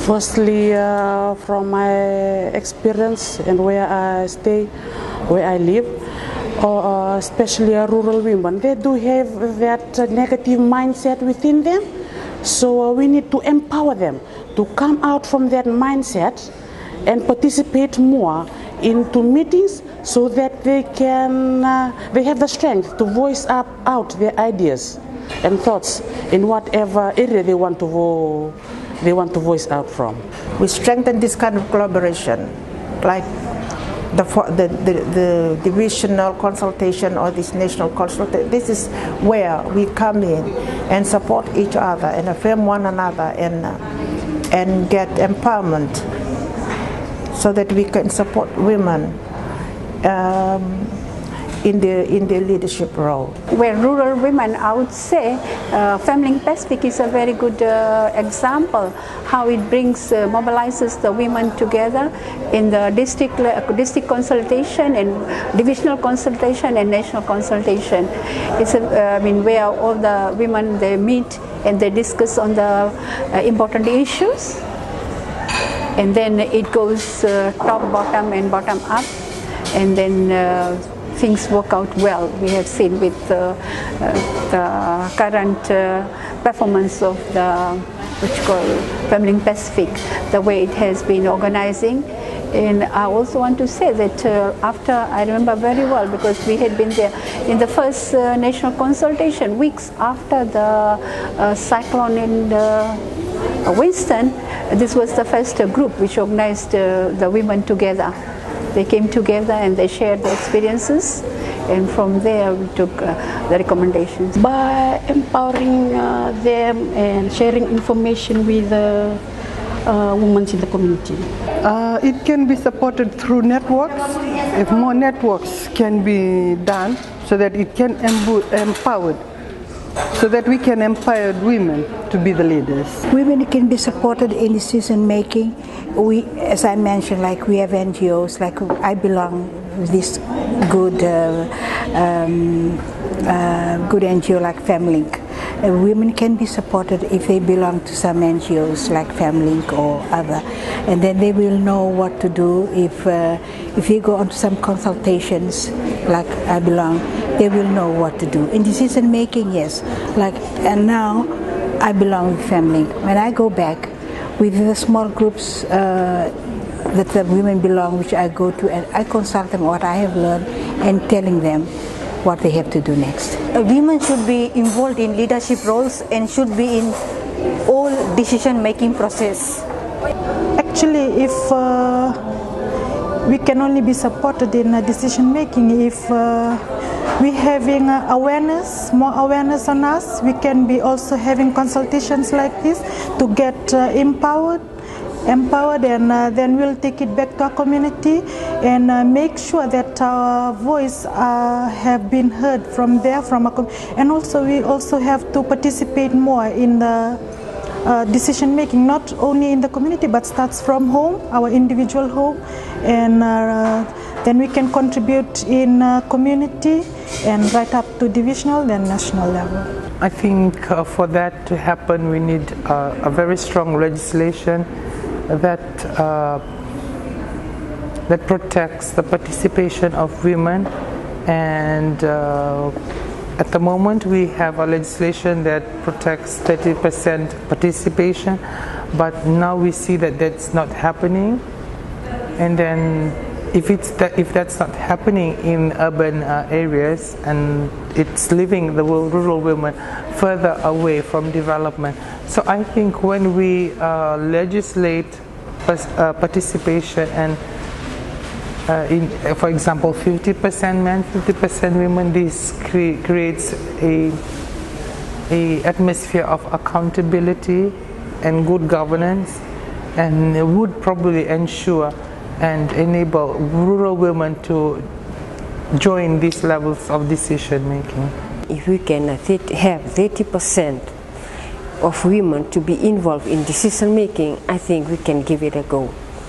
Firstly, from my experience and where I stay, where I live, especially rural women, they do have that negative mindset within them. So we need to empower them to come out from that mindset and participate more into meetings so that they have the strength to voice out their ideas and thoughts in whatever area they want to voice out from. We strengthen this kind of collaboration, like the divisional consultation or this national consultation. This is where we come in and support each other and affirm one another and get empowerment so that we can support women in their leadership role. Where rural women, I would say FemTALK Pacific is a very good example how it brings, mobilizes the women together in the district consultation and divisional consultation and national consultation. It's where all the women, they meet and they discuss on the important issues, and then it goes top, bottom and bottom up, and then things work out well. We have seen with the current performance of the FemTALK Pacific, the way it has been organizing. And I also want to say that after, I remember very well because we had been there in the first national consultation, weeks after the cyclone in Winston. This was the first group which organized the women together. They came together and they shared their experiences, and from there we took the recommendations. By empowering them and sharing information with the women in the community. It can be supported through networks. If more networks can be done so that it can empowered, so that we can empower women to be the leaders. Women can be supported in decision making. We, as I mentioned, like we have NGOs, like I belong with this good NGO like FemTALK. Women can be supported if they belong to some NGOs like FemTALK or other, and then they will know what to do if you go on to some consultations like I belong. They will know what to do. In decision making, yes. And now I belong with FemTALK. When I go back with the small groups that the women belong, which I go to, and I consult them what I have learned and telling them what they have to do next. Women should be involved in leadership roles and should be in all decision-making process. Actually, if we can only be supported in decision-making if we having awareness, more awareness on us. We can be also having consultations like this to get empowered, and then we'll take it back to our community and make sure that our voice have been heard from there, and also we also have to participate more in the decision making, not only in the community but starts from home, our individual home, and then we can contribute in community and right up to divisional, then national level. I think for that to happen, we need a very strong legislation that protects the participation of women. And at the moment, we have a legislation that protects 30% participation, but now we see that that's not happening. And then if that's not happening in urban areas, and it's leaving the rural women further away from development. So I think when we legislate participation and for example 50% men, 50% women, this creates a atmosphere of accountability and good governance, and it would probably ensure and enable rural women to join these levels of decision making. If we can have 30% of women to be involved in decision making, I think we can give it a go.